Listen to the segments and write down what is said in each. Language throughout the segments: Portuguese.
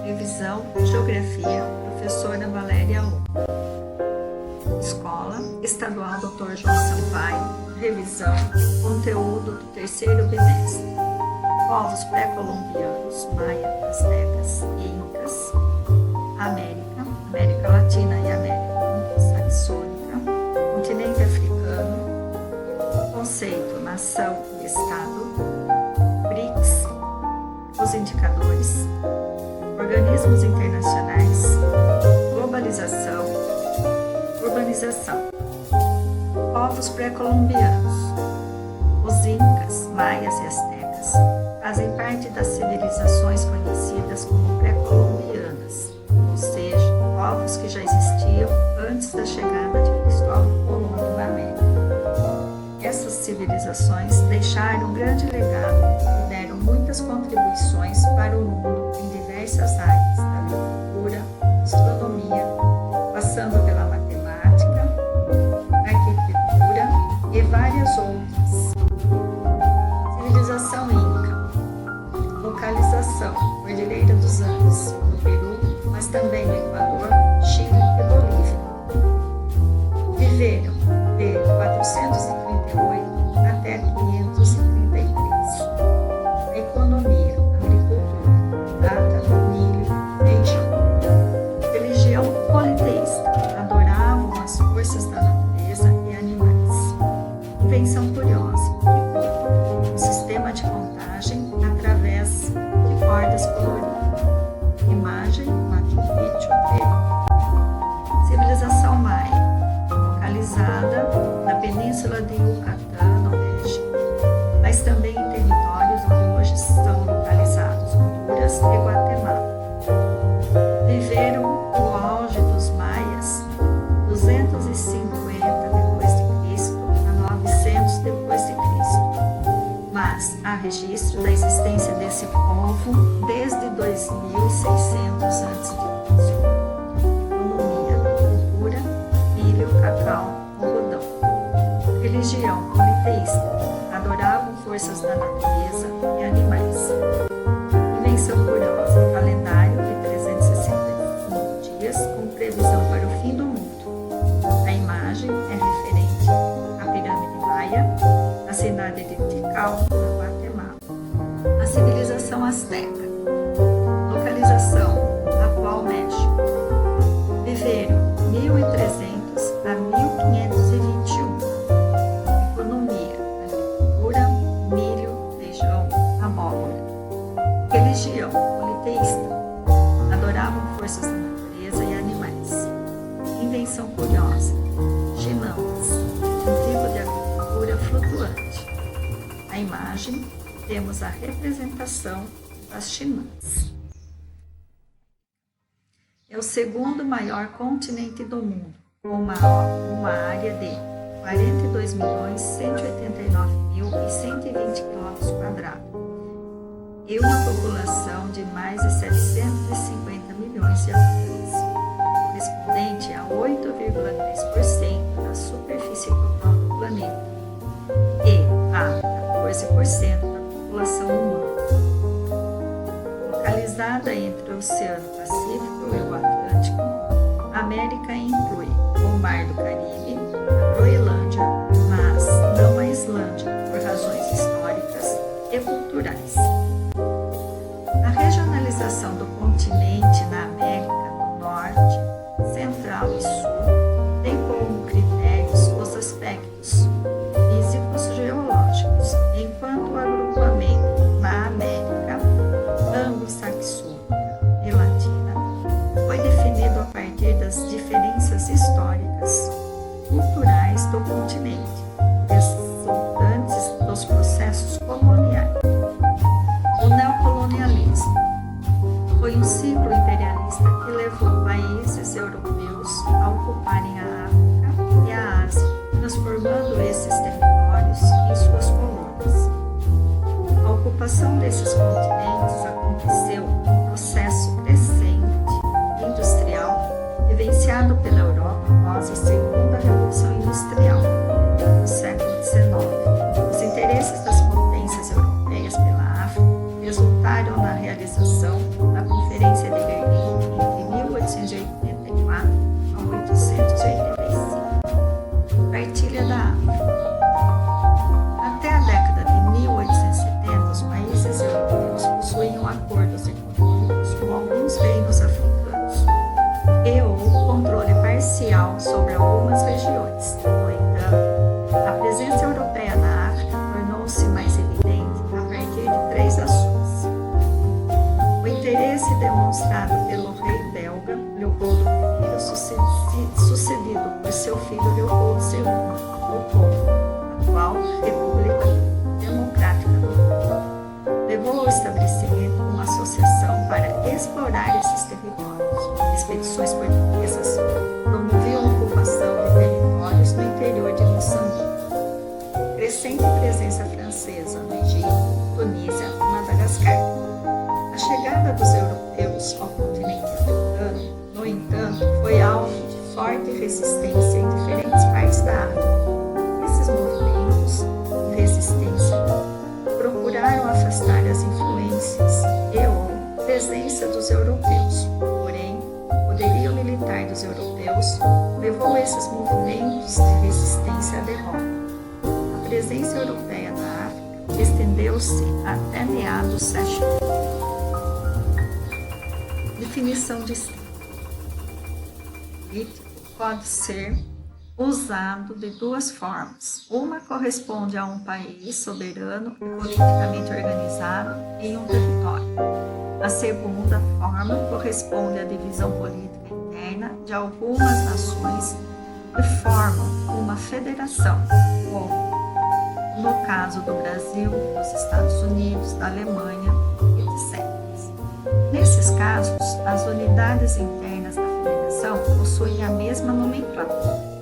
Revisão, Geografia, professora Valéria Lu. Escola Estadual Dr. João Sampaio, revisão, conteúdo do terceiro bimestre. Povos pré-colombianos, maias, astecas e incas. América Latina e América Saxônica. Continente africano. Conceito, nação e estado. BRICS. Os indicadores. Organismos internacionais. Globalização. Urbanização. Povos pré-colombianos. Os incas, maias e astecas fazem parte das civilizações conhecidas como pré-colombianas, ou seja, povos que já existiam antes da chegada de Cristóvão Colombo na América. Essas civilizações deixaram um grande legado e deram muitas contribuições para o mundo em diversas áreas da agricultura, astronomia, passando pela matemática, arquitetura e várias outras. Civilização Inca. Localização: Cordilheira dos Andes, no Peru, mas também no Equador, Chile e Bolívia. Viveram de 438 até 533. A economia: agricultura, prata, milho, feijão. Religião politeísta: adoravam as forças da natureza e animais. Invenção curiosa: o sistema de contagem através de cordas coloridas. Imagem, Machu Picchu, Peru. Civilização Maia, localizada na península de Yucatán, no México, mas também em territórios onde hoje estão localizados Honduras e Guatemala. Viveram no auge dos maias 250 d.C. a 900 d.C., mas há registro da existência desse povo desde 2600 a.C. Economia, cultura, milho, cacau, algodão. Religião politeísta: adoravam forças da natureza e animais. Invenção curiosa: calendário de 365 dias com previsão para o fim do mundo. A imagem é referente à pirâmide maia, a cidade de Tikal, na Guatemala. A civilização asteca. Localização: atual México. Viveram 1300 a 1521. Economia: agricultura, milho, feijão, abóbora. Religião politeísta: adoravam forças da natureza e animais. Invenção curiosa: chinampas, um tipo de agricultura flutuante. A imagem, temos a representação das chinampas. É o segundo maior continente do mundo, com uma área de 42.189.120 km² e uma população de mais de 750 milhões de habitantes, correspondente a 8,3% da superfície total do planeta e a 14% da população humana. Localizada entre o Oceano Pacífico e o Atlântico, a América inclui o Mar do Caribe, a Groenlândia, mas não a Islândia, por razões históricas e culturais. A regionalização do continente na América do Norte, Central e Sul tem como critérios os aspectos físicos geológicos, enquanto o agrupamento na América anglo-saxônica e latina foi definido a partir das diferenças históricas, culturais do continente, resultantes dos processos coloniais. O neocolonialismo foi um ciclo imperialista que levou países europeus a ocuparem a África e a Ásia, transformando esses territórios em suas colônias. A ocupação desses continentes aconteceu num processo crescente industrial vivenciado pela Europa após a Segunda Revolução Industrial, no século XIX. Os interesses das potências europeias pela África resultaram na realização acordos econômicos com alguns reinos africanos e ou controle parcial sobre algumas regiões. No entanto, a presença europeia na África tornou-se mais evidente a partir de três ações. O interesse demonstrado pelo rei belga Leopoldo I, sucedido por seu filho Leopoldo II, o Congo, atual República Democrática do Congo, levou ao estabelecimento de uma associação para explorar esses territórios. Expedições portuguesas promoviam a ocupação de territórios no interior de Moçambique. Crescente presença francesa no Egito, Tunísia e Madagascar. A chegada dos europeus ao continente africano, no entanto, foi alvo de forte resistência em diferentes partes da África. Esses movimentos de resistência procuraram afastar as influências e ou presença dos europeus. Porém, o poderio militar dos europeus levou esses movimentos de resistência à derrota. A presença europeia na África estendeu-se até meados do século. Definição de Estado político pode ser usado de duas formas. Uma corresponde a um país soberano e politicamente organizado em um território. A segunda forma corresponde à divisão política interna de algumas nações que formam uma federação, como no caso do Brasil, dos Estados Unidos, da Alemanha, etc. Nesses casos, as unidades internas da federação possuem a mesma nomenclatura.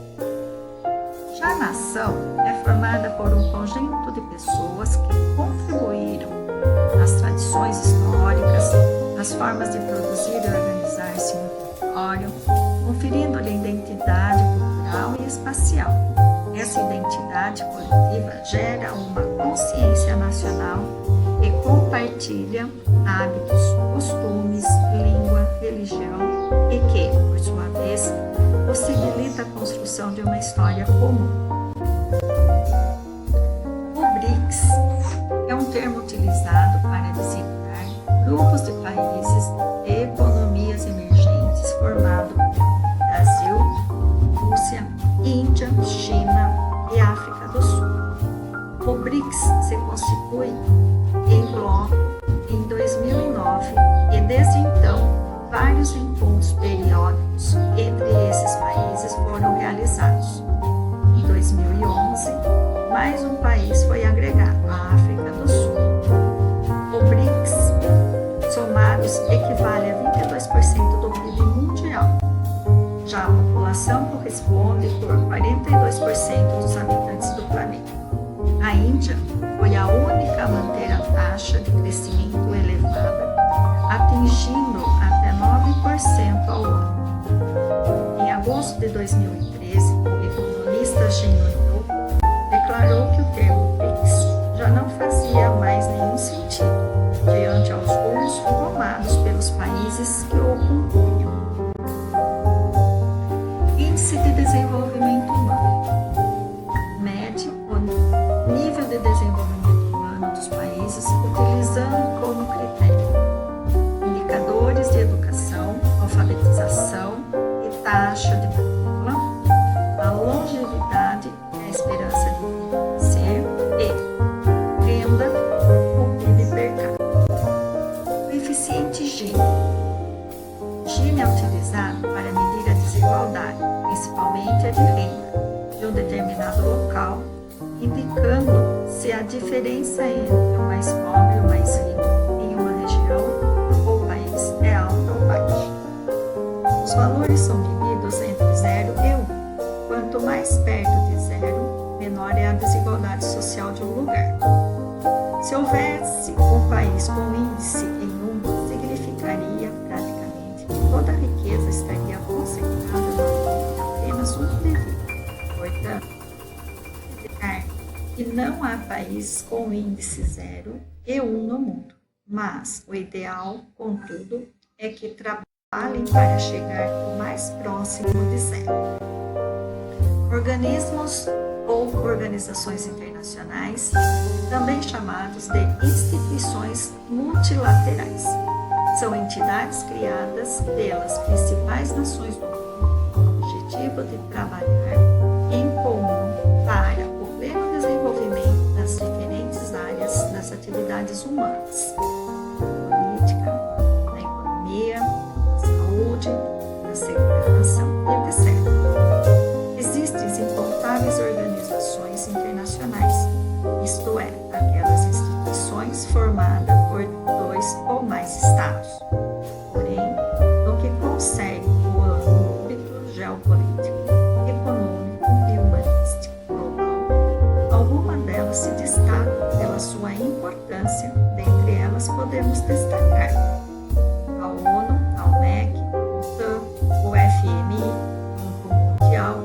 Já a nação é formada por um conjunto de pessoas que contribuíram às tradições históricas, às formas de produzir e organizar-se no território, conferindo-lhe identidade cultural e espacial. Essa identidade coletiva gera uma consciência nacional e compartilha hábitos, costumes, língua, religião e que, por sua vez, possibilita a construção de uma história comum. O BRICS é um termo utilizado para designar grupos de países e economias emergentes formados por Brasil, Rússia, Índia, China e África do Sul. O BRICS se constitui em bloco em 2009 e desde então vários encontros periódicos entre esses países foram realizados. Em 2011, mais um país foi agregado, a África do Sul. O BRICS, somados, equivale a 22% do PIB mundial. Já a população corresponde por 42% dos habitantes do planeta. A Índia foi a única a manter a taxa de crescimento elevada, atingindo até 9% ao ano. Em agosto de 2013, o economista Jean Monod declarou que o termo BRICS já não fazia mais nenhum sentido diante aos rumos tomados pelos países que o compunham. Índice de Desenvolvimento Humano mede o nível de desenvolvimento humano dos países utilizando como critério indicadores de educação, alfabetização e taxa de matrícula, a longevidade e a esperança de envelhecer e renda, o PIB per capita. Coeficiente Gini. Gini é utilizado para medir a desigualdade, principalmente a de renda, de um determinado local, indicando se a diferença entre o mais pobre e o mais rico em uma região ou país é alta ou baixa. Os valores são medidos entre 0 e 1. Quanto mais perto de 0, menor é a desigualdade social de um lugar. Se houvesse um país com índice em 1, significaria praticamente que toda a riqueza estaria concentrada em apenas um indivíduo. Portanto, significar que não há países com índice 0 e 1 no mundo, mas o ideal, contudo, é que trabalhem para chegar o mais próximo de 0. Organismos ou ou organizações internacionais, também chamados de instituições multilaterais. São entidades criadas pelas principais nações do mundo com o objetivo de trabalhar em comum para o pleno desenvolvimento das diferentes áreas das atividades humanas, política, da economia, da saúde, da segurança, etc. Existem incontáveis organizações internacionais, isto é, aquelas instituições formadas por 2 ou mais estados. Porém, no que concerne o âmbito geopolítico, econômico e humanístico global, algumas delas se destacam pela sua importância. Dentre elas podemos destacar a ONU, a UNEC, a OTAN, o FMI, o Banco Mundial,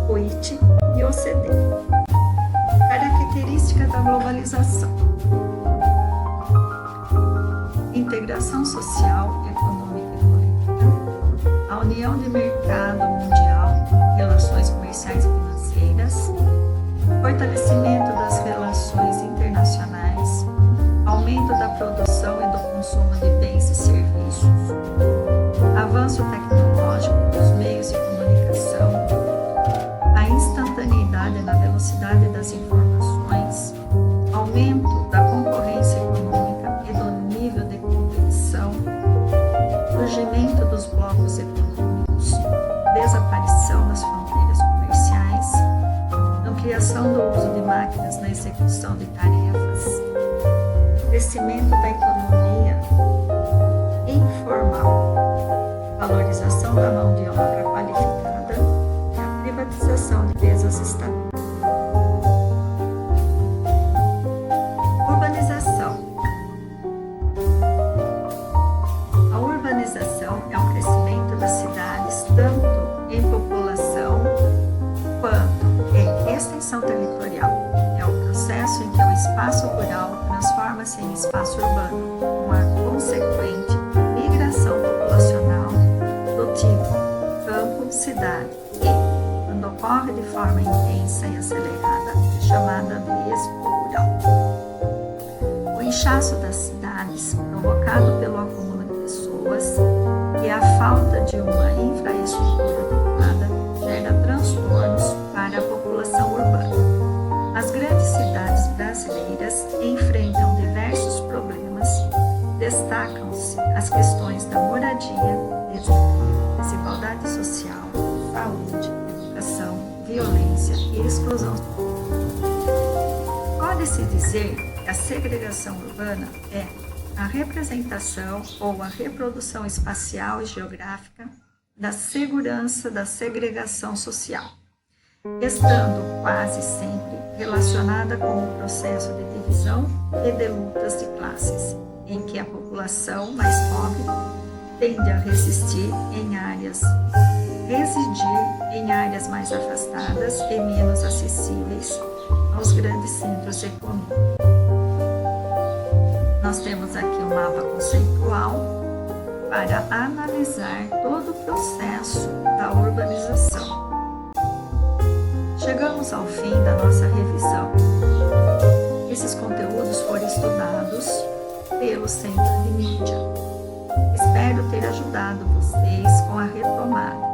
o IT e o OCDE. Característica da globalização: integração social, econômica e política, a união de mercado mundial, relações comerciais e financeiras, fortalecimento das relações internacionais, aumento da produção e do consumo de bens e serviços, avanço tecnológico dos meios de comunicação, a instantaneidade na velocidade das informações, aumento da concorrência econômica e do nível de competição, surgimento dos blocos econômicos, desaparição das fronteiras comerciais, ampliação do uso de máquinas na execução de tarefas, crescimento da economia informal, valorização da mão de obra qualificada e a privatização de empresas estatais. Urbanização. A urbanização é o crescimento das cidades tanto em população quanto em extensão territorial. É o processo em que o espaço rural transforma-se em espaço urbano, com a consequente migração populacional do tipo campo-cidade e, quando ocorre de forma intensa e acelerada, é chamada de expo rural. O inchaço das cidades, provocado pelo acúmulo de pessoas e a falta de uma infraestrutura adequada, gera transtornos para a população urbana. As grandes cidades brasileiras enfrentam diversos problemas. Destacam-se as questões da moradia, desigualdade social, saúde, educação, violência e exclusão. Pode-se dizer que a segregação urbana é a representação ou a reprodução espacial e geográfica da segurança da segregação social, estando quase sempre relacionada com o processo de divisão e de lutas de classes, em que a população mais pobre tende a residir em áreas mais afastadas e menos acessíveis aos grandes centros econômicos. Nós temos aqui um mapa conceitual para analisar todo o processo da urbanização. Chegamos ao fim da nossa revisão. Esses conteúdos foram estudados pelo Centro de Mídia. Espero ter ajudado vocês com a retomada.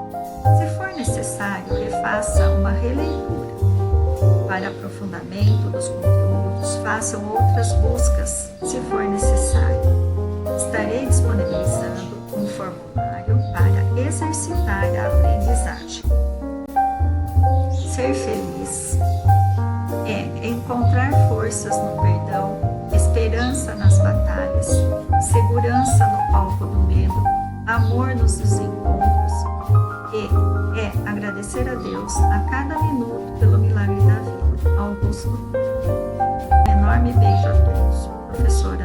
Se for necessário, refaça uma releitura. Para aprofundamento dos conteúdos, façam outras buscas, se for necessário. Estarei disponibilizando um formulário para exercitar a aprendizagem. Ser feliz é encontrar forças no perdão, esperança nas batalhas, segurança no palco do medo, amor nos desencontros e é agradecer a Deus a cada minuto pelo milagre da vida. Augusto. Um enorme beijo a todos. Professor